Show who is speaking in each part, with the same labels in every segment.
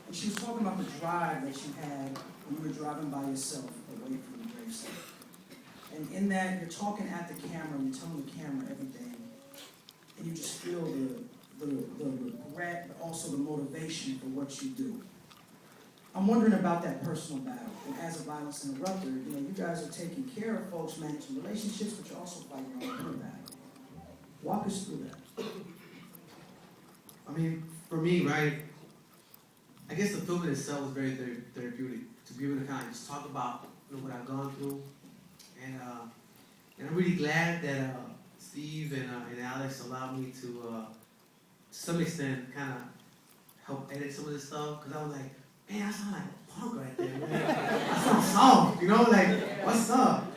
Speaker 1: And she was talking about the drive that you had when you were driving by yourself away from the gravesite. And in that, you're talking at the camera, you're telling the camera everything, and you just feel the regret, but also the motivation for what you do. I'm wondering about that personal battle. And as a violence interrupter, you guys are taking care of folks, managing relationships, but you're also fighting your own battle. Walk us through that.
Speaker 2: I mean, for me, right, I guess the film in itself was very therapeutic to be able to kind of just talk about what I've gone through. And I'm really glad that Steve and Alex allowed me to some extent, kind of help edit some of this stuff. Because I was like, man, I sound like a punk right there, man. I sound soft, like, what's up?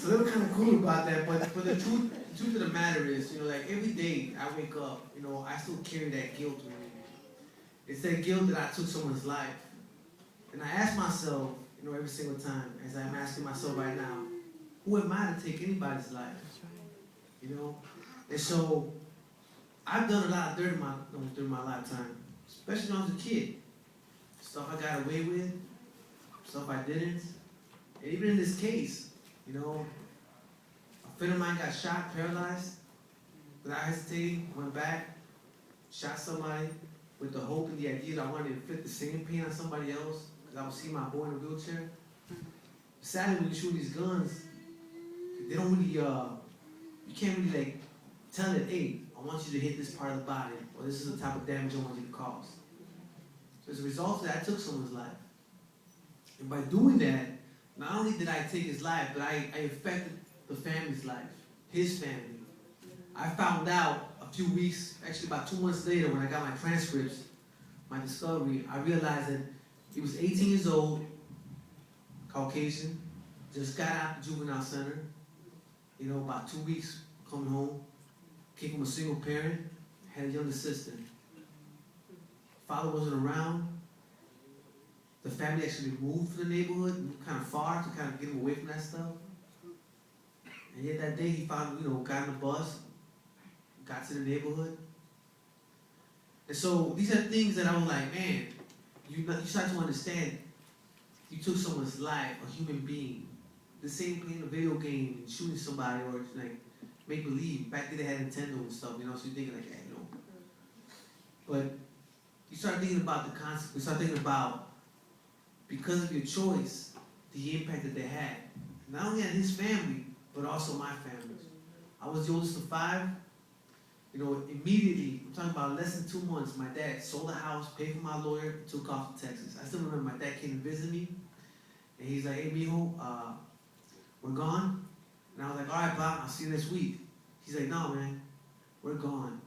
Speaker 2: So they were kind of cool about that. But the truth of the matter is, like every day I wake up, I still carry that guilt with me. It's that guilt that I took someone's life. And I ask myself, every single time, as I'm asking myself right now, who am I to take anybody's life? And so I've done a lot of dirt during my lifetime, especially when I was a kid. Stuff I got away with, stuff I didn't. And even in this case, a friend of mine got shot, paralyzed, without hesitating, went back, shot somebody with the hope and the idea that I wanted to inflict the same pain on somebody else, because I would see my boy in a wheelchair. Sadly, when you shoot these guns, they don't really, you can't really tell it, hey, I want you to hit this part of the body, or this is the type of damage I want you to cause. So as a result of that, I took someone's life. And by doing that, not only did I take his life, but I affected the family's life, his family. I found out a few weeks, actually about 2 months later, when I got my transcripts, my discovery, I realized that he was 18 years old, Caucasian, just got out the juvenile center, about 2 weeks coming home, came from a single parent, had a younger sister. Father wasn't around. The family actually moved from the neighborhood, moved kind of far to kind of get him away from that stuff. And yet that day he found, got on the bus, got to the neighborhood. And so these are things that I was like, man, you start to understand, you took someone's life, a human being. The same playing a video game and shooting somebody, or make believe. Back then they had Nintendo and stuff, so you're thinking like, hey, But you start thinking about the consequences. You start thinking about, because of your choice, the impact that they had. Not only on his family, but also my family. I was the oldest of 5. Immediately, I'm talking about less than 2 months, my dad sold the house, paid for my lawyer, and took off to Texas. I still remember my dad came to visit me, and he's like, hey, mijo, we're gone. And I was like, all right, Bob, I'll see you next week. He's like, no, man, we're gone.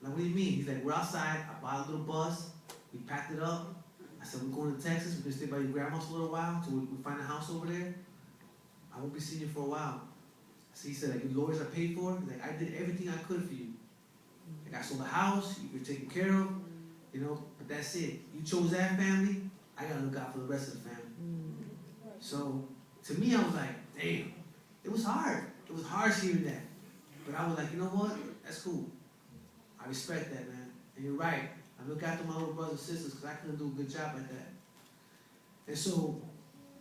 Speaker 2: I'm like, what do you mean? He's like, we're outside. I bought a little bus. We packed it up. I said, we're going to Texas. We're going to stay by your grandma's for a little while until we find a house over there. I won't be seeing you for a while. So he said, your lawyers are paid for. He's like, I did everything I could for you. Like, I sold the house. You were taken care of. But that's it. You chose that family. I got to look out for the rest of the family. So to me, I was like, damn. It was hard. It was harsh hearing that. But I was like, you know what? That's cool. I respect that, man. And you're right. I look after my little brothers and sisters because I couldn't do a good job at that. And so,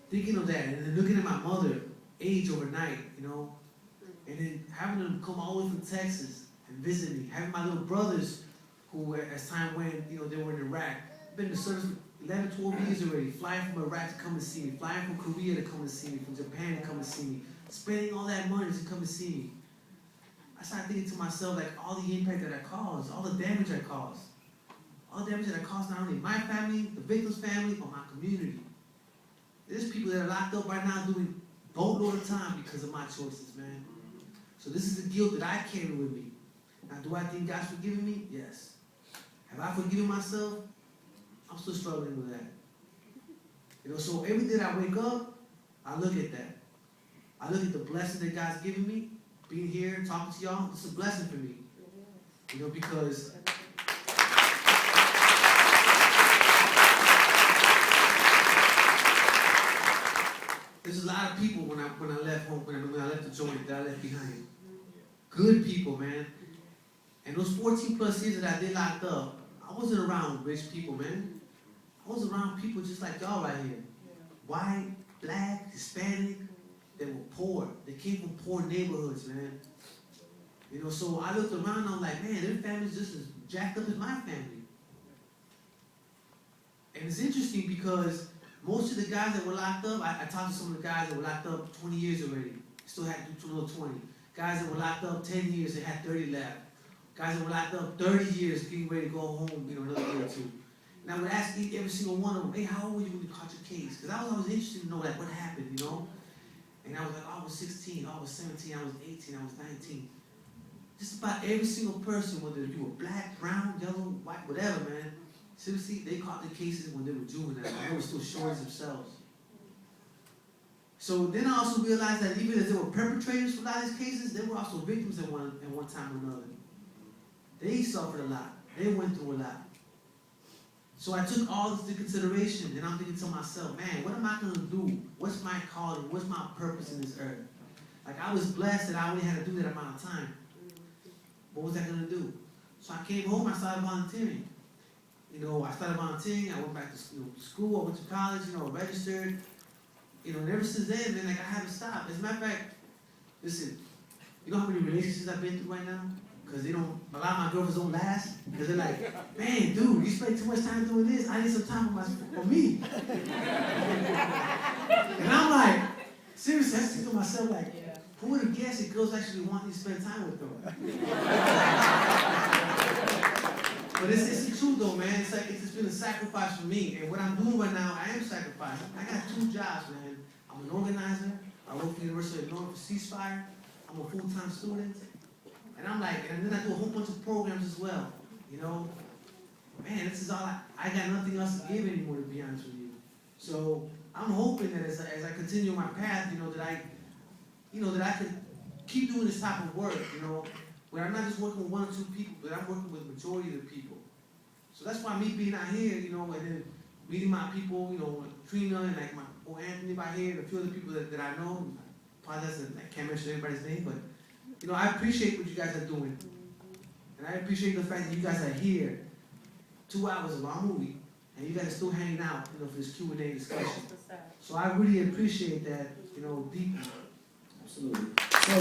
Speaker 2: thinking of that, and then looking at my mother age overnight, and then having them come all the way from Texas and visit me, having my little brothers who, as time went, they were in Iraq, been in the service for 11, 12 years already, flying from Iraq to come and see me, flying from Korea to come and see me, from Japan to come and see me, spending all that money to come and see me. I started thinking to myself, all the impact that I caused, all the damage I caused. All the damage that I caused not only my family, the victim's family, but my community. There's people that are locked up right now doing boatload of time because of my choices, man. So this is the guilt that I carry with me. Now, do I think God's forgiven me? Yes. Have I forgiven myself? I'm still struggling with that. So every day that I wake up, I look at that. I look at the blessing that God's given me. Being here, talking to y'all, it's a blessing for me. Because there's a lot of people when I left home, when I left the joint that I left behind. Good people, man. And And those 14 plus years that I did locked up, I wasn't around rich people, man. I was around people just like y'all right here. White, black, Hispanic. They were poor. They came from poor neighborhoods, man. You know, so I looked around and I'm like, man, their family's just as jacked up as my family. And it's interesting because most of the guys that were locked up, I talked to some of the guys that were locked up 20 years already. Still had to do another 20. Guys that were locked up 10 years, they had 30 left. Guys that were locked up 30 years, getting ready to go home, you know, another year or two. And I would ask every single one of them, hey, how old were you when you caught your case? Because I was always interested to know like what happened, you know? And I was like, oh, I was 16, oh, I was 17, I was 18, I was 19. Just about every single person, whether you were black, brown, yellow, white, whatever, man. Seriously, they caught the cases when they were juveniles. They were still shorties themselves. So then I also realized that even as they were perpetrators for a lot of these cases, they were also victims at one time or another. They suffered a lot. They went through a lot. So I took all this into consideration, and I'm thinking to myself, man, what am I going to do? What's my calling? What's my purpose in this earth? Like, I was blessed that I only had to do that amount of time. What was I going to do? So I came home, I started volunteering. You know, I started volunteering, I went back to school, I went to college, you know, registered. You know, and ever since then, man, like, I haven't stopped. As a matter of fact, listen, you know how many relationships I've been through right now? Because a lot of my girlfriends don't last. Because they're like, man, dude, you spend too much time doing this. I need some time for me. And I'm like, seriously, I think to myself, like, who would have guessed that girls actually want me to spend time with them? But it's the truth, though, man. It's like it's been a sacrifice for me. And what I'm doing right now, I am sacrificing. I got 2 jobs, man. I'm an organizer. I work for the University of Illinois for CeaseFire. I'm a full-time student. And I'm like, and then I do a whole bunch of programs as well. You know, man, this is all I got nothing else to give anymore, to be honest with you. So I'm hoping that as I continue my path, that I can keep doing this type of work, where I'm not just working with 1 or 2 people, but I'm working with the majority of the people. So that's why me being out here, and then meeting my people, Trina and like my boy Anthony by here, and a few other people that I know. Apologize, I can't mention everybody's name, but I appreciate what you guys are doing. And I appreciate the fact that you guys are here. 2 hours, a long movie, and you guys are still hanging out, for this Q&A discussion. So I really appreciate that, deeply.
Speaker 1: Absolutely. So